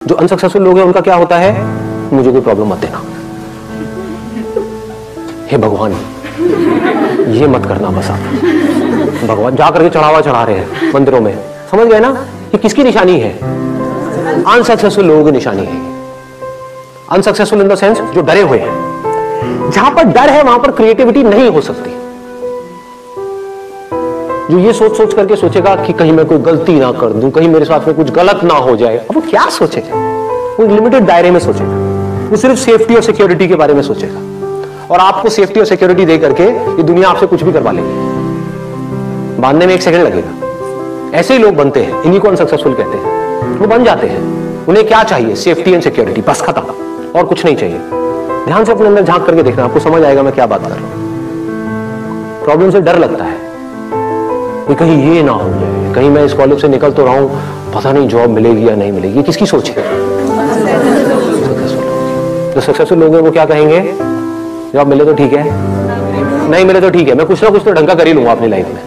जो अनसक्सेसफुल लोग हैं उनका क्या होता है, मुझे कोई प्रॉब्लम मत देना, हे भगवान ये मत करना बस आप। भगवान जा करके चढ़ावा चढ़ा रहे हैं मंदिरों में, समझ गए ना? ये किसकी निशानी है? अनसक्सेसफुल लोगों की निशानी है। अनसक्सेसफुल इन द सेंस जो डरे हुए हैं। जहां पर डर है वहां पर क्रिएटिविटी नहीं हो सकती। जो ये सोच सोच करके सोचेगा कि कहीं मैं कोई गलती ना कर दूं, कहीं मेरे साथ में कुछ गलत ना हो जाए, अब वो क्या सोचेगा? वो लिमिटेड दायरे में सोचेगा, वो सिर्फ सेफ्टी और सिक्योरिटी के बारे में सोचेगा, और आपको सेफ्टी और सिक्योरिटी दे करके ये दुनिया आपसे कुछ भी करवा लेगी। बांधने में 1 सेकंड लगेगा। ऐसे ही लोग बनते हैं, इन्हीं को अनसक्सेसफुल कहते हैं। वो बन जाते हैं, उन्हें क्या चाहिए? सेफ्टी एंड सिक्योरिटी, बस खत्म, और कुछ नहीं चाहिए। ध्यान से अपने अंदर झांक करके देखना, आपको समझ आएगा मैं क्या बात कर रहा हूं। प्रॉब्लम से डर लगता है कि कहीं ये ना हो जाए, कहीं मैं इस कॉलेज से निकल तो रहा हूं, पता नहीं जॉब मिलेगी या नहीं मिलेगी। ये किसकी सोच है? जो सक्सेसफुल लोग हैं वो क्या कहेंगे? जॉब मिले तो ठीक है, नहीं मिले तो ठीक है, मैं कुछ ना कुछ तो ढंग का कर ही लूंगा अपनी लाइफ में।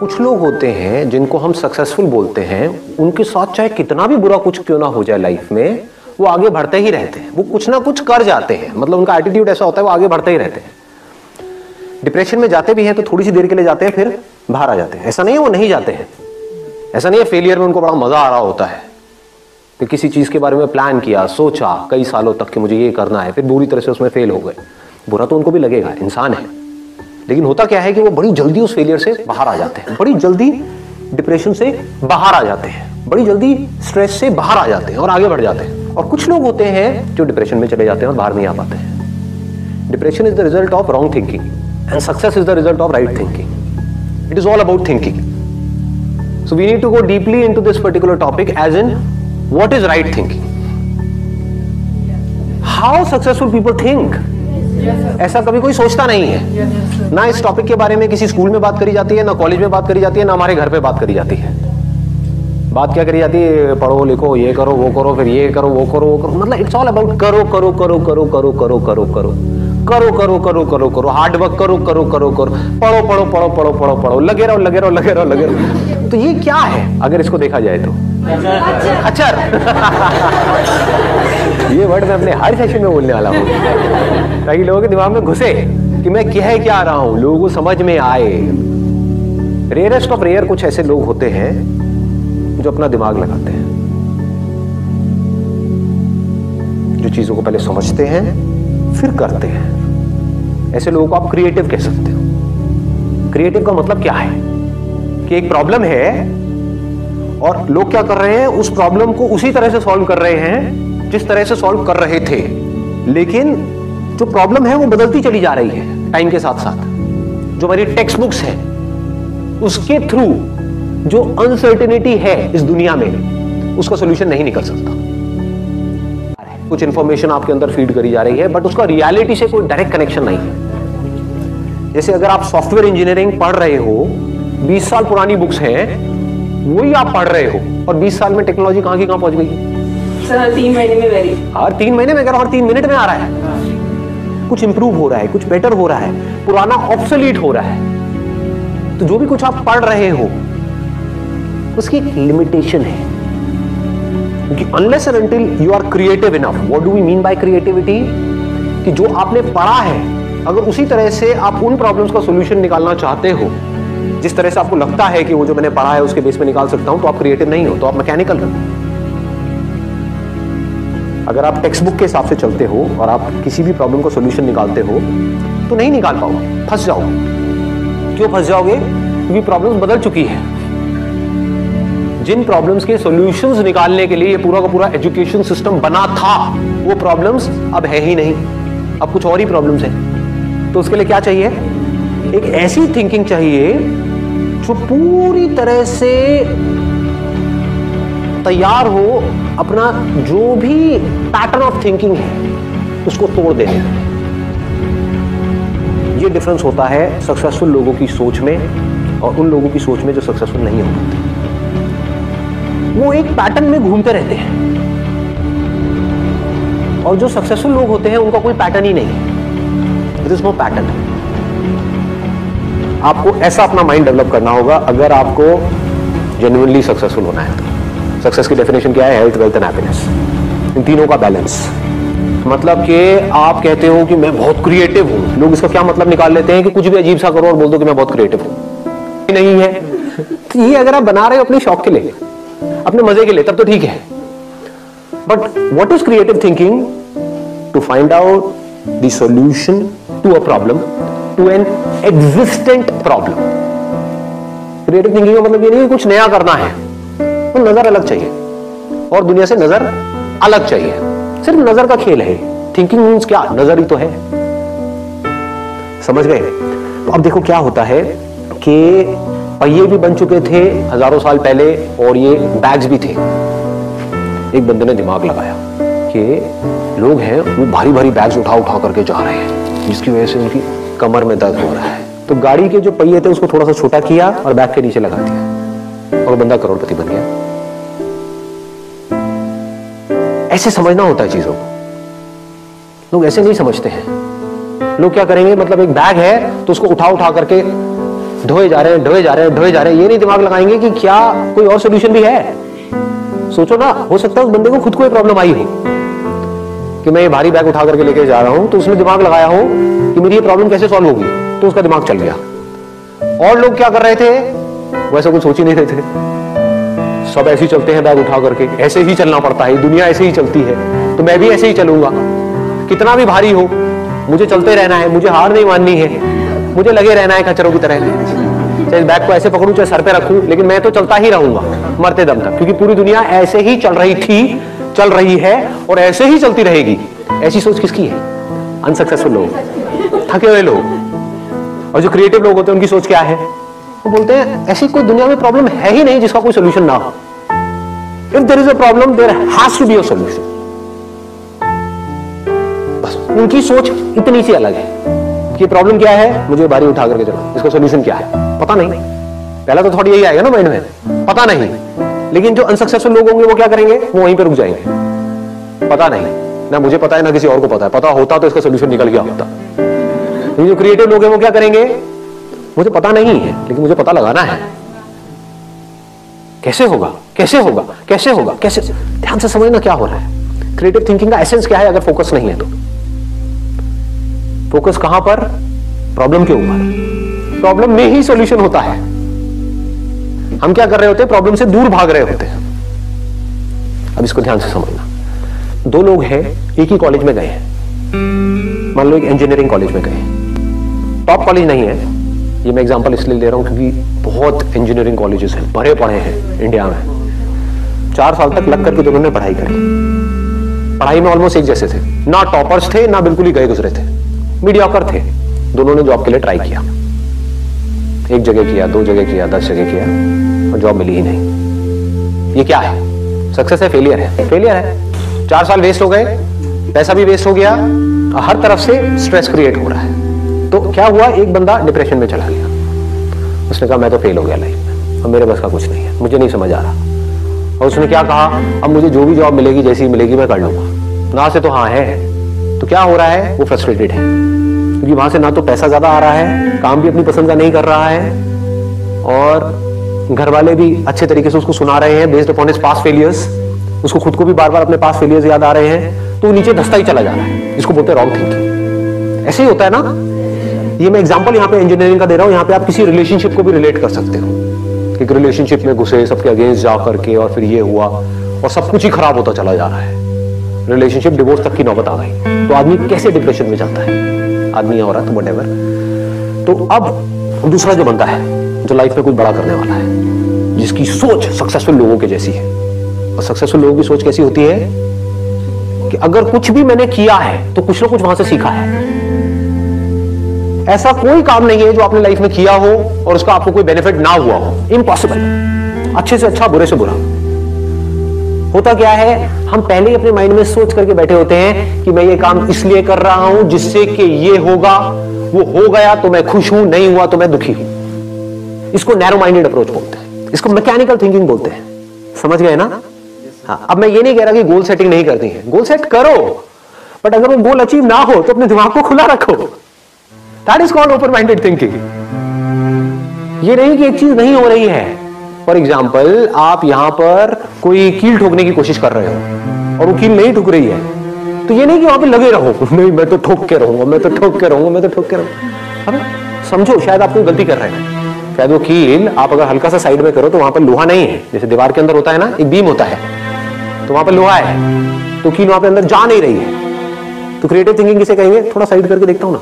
कुछ लोग होते हैं जिनको हम सक्सेसफुल बोलते हैं, उनके साथ चाहे कितना भी बुरा कुछ क्यों ना हो जाए लाइफ में, वो आगे बढ़ते ही रहते हैं, वो कुछ ना कुछ कर जाते हैं। मतलब उनका एटीट्यूड ऐसा होता है, वो आगे बढ़ते ही रहते हैं। डिप्रेशन में जाते भी हैं तो थोड़ी सी देर के लिए जाते हैं, फिर बाहर आ जाते हैं। ऐसा नहीं है वो नहीं जाते हैं, ऐसा नहीं है फेलियर में उनको बड़ा मजा आ रहा होता है कि किसी चीज के बारे में प्लान किया, सोचा कई सालों तक कि मुझे ये करना है, फिर बुरी तरह से उसमें फेल हो गए। बुरा तो उनको भी लगेगा, इंसान है। लेकिन होता क्या है कि वो बड़ी जल्दी उस फेलियर से बाहर आ जाते हैं, बड़ी जल्दी डिप्रेशन से बाहर आ जाते हैं, बड़ी जल्दी स्ट्रेस से बाहर आ जाते हैं और आगे बढ़ जाते हैं। और कुछ लोग होते हैं जो डिप्रेशन में चले जाते हैं और बाहर नहीं आ पाते हैं। Depression is the result of wrong thinking and success is the result of right thinking. It is all about thinking. So we need to go deeply into this particular topic as in what is right thinking, how successful people think. ऐसा कभी कोई सोचता नहीं है। ना इस topic के बारे में किसी स्कूल में बात करी जाती है, ना कॉलेज में बात करी जाती है, ना हमारे घर पे बात करी जाती है। बात क्या करी जाती है? पढ़ो लिखो, ये करो वो करो, फिर ये करो वो करो वो करो। मतलब इट्स ऑल अबाउट करो करो करो करो करो करो करो करो करो करो करो करो करो, हार्ड वर्क करो करो करो करो, पढ़ो पढ़ो पढ़ो पढ़ो पढ़ो पढ़ो, लगे रहो लगे रहो लगे रहो लगे रहो। तो ये क्या है अगर इसको देखा जाए तो? खच्चर। ये वर्ड मैं अपने हर सेशन में बोलने वाला हूँ ताकि लोगों के दिमाग में घुसे कि मैं कह क्या रहा हूं, लोगों को समझ में आए। रेयरेस्ट ऑफ रेयर कुछ ऐसे लोग होते हैं जो अपना दिमाग लगाते हैं, जो चीजों को पहले समझते हैं फिर करते हैं। ऐसे लोगों को आप क्रिएटिव कह सकते हो। क्रिएटिव का मतलब क्या है कि एक प्रॉब्लम है और लोग क्या कर रहे हैं, उस प्रॉब्लम को उसी तरह से सॉल्व कर रहे हैं जिस तरह से सॉल्व कर रहे थे, लेकिन जो प्रॉब्लम है वो बदलती चली जा रही है टाइम के साथ साथ। जो हमारी टेक्स्ट बुक्स है उसके थ्रू जो अनसर्टेनिटी है इस दुनिया में, उसका सॉल्यूशन नहीं निकल सकता। कुछ इंफॉर्मेशन आपके अंदर फीड करी जा रही है बट उसका रियलिटी से कोई डायरेक्ट कनेक्शन नहीं है। जैसे अगर आप सॉफ्टवेयर इंजीनियरिंग पढ़ रहे हो, 20 साल पुरानी बुक्स हैं, वही आप पढ़ रहे हो, और 20 साल में टेक्नोलॉजी कहां की कहां पहुंच गई सर? हर 3 महीने में वेरी, हर 3 महीने में, हर 3 मिनट में आ रहा है। कुछ इंप्रूव हो रहा है, कुछ बेटर हो रहा है, पुराना ऑब्सोलीट हो रहा है। तो जो भी कुछ आप पढ़ रहे हो उसकी एक लिमिटेशन है, क्योंकि unless and until you are creative enough. What do we mean by creativity? कि जो आपने पढ़ा है अगर उसी तरह से आप उन प्रॉब्लम्स का सॉल्यूशन निकालना चाहते हो जिस तरह से आपको लगता है कि वो जो मैंने पढ़ा है उसके बेस में निकाल सकता हूं, तो आप क्रिएटिव नहीं हो, तो आप मैकेनिकल हो। अगर आप टेक्स्ट बुक के हिसाब से चलते हो और आप किसी भी प्रॉब्लम का सॉल्यूशन निकालते हो तो नहीं निकाल पाओगे, फंस जाओगे। क्यों फंस जाओगे? क्योंकि प्रॉब्लम्स बदल चुकी है। जिन प्रॉब्लम्स के सॉल्यूशंस निकालने के लिए ये पूरा का पूरा एजुकेशन सिस्टम बना था, वो प्रॉब्लम्स अब है ही नहीं, अब कुछ और ही प्रॉब्लम्स हैं। तो उसके लिए क्या चाहिए? एक ऐसी थिंकिंग चाहिए जो पूरी तरह से तैयार हो अपना जो भी पैटर्न ऑफ थिंकिंग है उसको तोड़ देने। ये डिफरेंस होता है सक्सेसफुल लोगों की सोच में और उन लोगों की सोच में जो सक्सेसफुल नहीं हो पाते। वो एक पैटर्न में घूमते रहते हैं, और जो सक्सेसफुल लोग होते हैं उनका कोई पैटर्न ही नहीं है। There is no pattern. आपको ऐसा अपना माइंड डेवलप करना होगा अगर आपको जेन्युइनली सक्सेसफुल होना है तो। सक्सेस की डेफिनेशन क्या है? हेल्थ, वेल्थ एंड हैप्पीनेस, इन तीनों का बैलेंस। मतलब कि आप कहते हो कि मैं बहुत क्रिएटिव हूं, लोग इसका क्या मतलब निकाल लेते हैं कि कुछ भी अजीब सा करो और बोल दो कि मैं बहुत क्रिएटिव हूं। नहीं है। तो ये अगर आप बना रहे हो अपने शौक के लिए, अपने मजे के लिए, तब तो ठीक है। But what is creative thinking? To find out the solution to a problem, to an existent problem. Creative thinking का मतलब ये नहीं कि कुछ नया करना है, तो नजर अलग चाहिए और दुनिया से नजर अलग चाहिए। सिर्फ नजर का खेल है। थिंकिंग मीन्स क्या? नजर ही तो है। समझ गए? तो अब देखो क्या होता है कि पहिए भी बन चुके थे हजारों साल पहले और ये बैग्स भी थे। एक बंदे ने दिमाग लगाया कि लोग हैं वो भारी भारी बैग्स उठा उठा करके जा रहे हैं, जिसकी वजह से उनकी कमर में दर्द हो रहा है। तो गाड़ी के जो पहिए थे उसको थोड़ा सा छोटा किया और बैग के नीचे लगा दिया और बंदा करोड़पति बन गया। ऐसे समझना होता है चीजों को। लोग ऐसे नहीं समझते हैं। लोग क्या करेंगे, मतलब एक बैग है तो उसको उठा उठा करके ढोए जा रहे हैं, ढोए जा रहे हैं, ढोए जा रहे हैं। ये नहीं दिमाग लगाएंगे कि क्या कोई और सोल्यूशन भी है। सोचो ना, हो सकता है उस बंदे को खुद को एक प्रॉब्लम आई हो कि मैं ये भारी बैग उठा करके लेके जा रहा हूं, तो उसने दिमाग लगाया हो कि मेरी ये प्रॉब्लम कैसे सॉल्व होगी, तो उसका दिमाग चल गया। और लोग क्या कर रहे थे? वैसा कुछ सोच ही नहीं रहे थे। सब ऐसे ही चलते हैं बैग उठा करके, ऐसे ही चलना पड़ता है, दुनिया ऐसे ही चलती है, तो मैं भी ऐसे ही चलूंगा। कितना भी भारी हो मुझे चलते रहना है, मुझे हार नहीं माननी है, मुझे लगे रहना है खच्चरों की तरह। चाहे बैग को ऐसे पकड़ूं, चाहे सर पे रखूं, लेकिन मैं तो चलता ही रहूंगा मरते दम तक, क्योंकि पूरी दुनिया ऐसे ही चल रही थी, चल रही है और ऐसे ही चलती रहेगी। ऐसी सोच किसकी है? अनसक्सेसफुल लोग, थके हुए लोग। और जो क्रिएटिव लोग होते हैं उनकी सोच क्या है? वो बोलते हैं ऐसी कोई दुनिया में प्रॉब्लम है ही नहीं जिसका कोई सोल्यूशन ना हो। If there is a problem there has to be a solution. बस उनकी सोच इतनी सी अलग है कि प्रॉब्लम क्या है, मुझे भारी उठा करके चलो, इसका सोल्यूशन क्या है पता नहीं। पहला तो थोड़ी यही आएगा ना माइंड में, पता नहीं। लेकिन जो अनसक्सेसफुल लोग होंगे वो क्या करेंगे? वो वहीं पे रुक जाएंगे। पता नहीं, ना मुझे पता है ना किसी और को पता है। पता होता तो इसका सोल्यूशन निकल गया होता। लेकिन जो क्रिएटिव लोग हैं वो क्या करेंगे? मुझे पता नहीं है लेकिन मुझे पता लगाना है। कैसे होगा, कैसे होगा, कैसे होगा, कैसे? ध्यान से समझना क्या हो रहा है। क्रिएटिव थिंकिंग का एसेंस क्या है? अगर फोकस नहीं है तो फोकस कहां पर? प्रॉब्लम के ऊपर। प्रॉब्लम में ही सॉल्यूशन होता है। हम क्या कर रहे होते हैं? प्रॉब्लम से दूर भाग रहे होते हैं। अब इसको ध्यान से समझना। दो लोग हैं, एक ही कॉलेज में गए हैं, मान लो एक इंजीनियरिंग कॉलेज में गए। टॉप कॉलेज नहीं है, ये मैं एग्जांपल इसलिए ले रहा हूं क्योंकि बहुत इंजीनियरिंग कॉलेजेस हैं, भरे पड़े हैं इंडिया में। 4 साल तक लग करके दोनों ने पढ़ाई करी। पढ़ाई में ऑलमोस्ट एक जैसे थे, ना टॉपर्स थे ना बिल्कुल ही गए गुजरे थे, मीडियोकर थे। दोनों ने जॉब के लिए ट्राई किया, एक जगह किया, 2 जगह किया, 10 जगह किया और जॉब मिली ही नहीं। ये क्या है? सक्सेस है? फेलियर है? फेलियर है। 4 साल वेस्ट हो गए, पैसा भी वेस्ट हो गया, हर तरफ से स्ट्रेस क्रिएट हो रहा है। तो क्या हुआ? एक बंदा डिप्रेशन में चला गया। उसने कहा मैं तो फेल हो गया लाइफ में, अब मेरे बस का कुछ नहीं है, मुझे नहीं समझ आ रहा। और उसने क्या कहा? अब मुझे जो भी जॉब मिलेगी, जैसी मिलेगी मैं कर लूंगा। ना से तो हाँ है। तो क्या हो रहा है? वो फ्रस्ट्रेटेड है क्योंकि वहां से ना तो पैसा ज्यादा आ रहा है, काम भी अपनी पसंद का नहीं कर रहा है, और घर वाले भी अच्छे तरीके से उसको सुना रहे हैं based upon his past failures. उसको खुद को भी बार बार अपने पास्ट फेलियर्स याद आ रहे हैं, तो वो नीचे धंसता ही चला जा रहा है। इसको बोलते हैं रॉन्ग थिंकिंग। ऐसे ही होता है ना। ये मैं एग्जांपल यहाँ पे इंजीनियरिंग का दे रहा हूँ, यहाँ पे आप किसी रिलेशनशिप को भी रिलेट कर सकते हो। एक रिलेशनशिप में घुसे, सबके अगेंस्ट जा करके, और फिर ये हुआ और सब कुछ ही खराब होता चला जा रहा है, रिलेशनशिप डिवोर्स तक की नौबत आ गई। तो आदमी कैसे डिप्रेशन में जाता है? आदमी या औरत, व्हाटएवर। तो अब दूसरा जो बंदा है, जो लाइफ में कुछ बड़ा करने वाला है, जिसकी सोच सक्सेसफुल लोगों के जैसी है। और सक्सेसफुल लोगों की सोच कैसी होती है कि अगर कुछ भी मैंने किया है तो कुछ ना कुछ वहां से सीखा है। ऐसा कोई काम नहीं है जो आपने लाइफ में किया हो और उसका आपको कोई बेनिफिट ना हुआ हो। इम्पॉसिबल। अच्छे से अच्छा, बुरे से बुरा। होता क्या है? हम पहले ही अपने माइंड में सोच करके बैठे होते हैं कि मैं ये काम इसलिए कर रहा हूं जिससे कि ये होगा, वो हो गया तो मैं खुश हूं, नहीं हुआ तो मैं दुखी हूं। इसको नैरो माइंडेड अप्रोच बोलते हैं, इसको मैकेनिकल थिंकिंग बोलते हैं। समझ गए ना? हाँ, अब मैं ये नहीं कह रहा कि गोल सेटिंग नहीं करती है, गोल सेट करो, बट अगर वो गोल अचीव ना हो तो अपने दिमाग को खुला रखो। That is called open minded thinking. ये नहीं कि एक चीज नहीं हो रही है फॉर एग्जाम्पल आप यहां पर कोई कील ठोकने की कोशिश कर रहे हो और वो कील नहीं ठुक रही है, तो ये नहीं कि वहां पे लगे रहो, नहीं मैं तो ठोक के रहूंगा, मैं तो ठोक के रहूंगा, मैं तो ठोक के रहूंगा। अब समझो शायद आप कोई गलती कर रहे हैं, शायद वो कील आप अगर हल्का सा साइड में करो तो वहां पर लोहा नहीं है, जैसे दीवार के अंदर होता है ना एक बीम होता है, तो वहां पर लोहा है, तो कील वहां पे अंदर जा नहीं रही है। तो क्रिएटिव थिंकिंग किसे कहेंगे? थोड़ा साइड करके देखता हूं ना,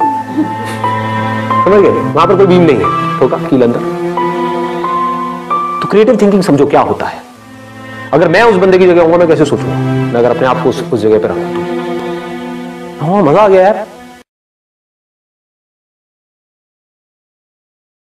समझ गए? वहां पर कोई बीम नहीं है, ठोका कील अंदर। तो क्रिएटिव थिंकिंग समझो क्या होता है। अगर मैं उस बंदे की जगह होऊंगा मैं कैसे सोचूंगा, मैं अगर अपने आप को उस जगह पर रखूं तो हाँ मजा आ गया यार।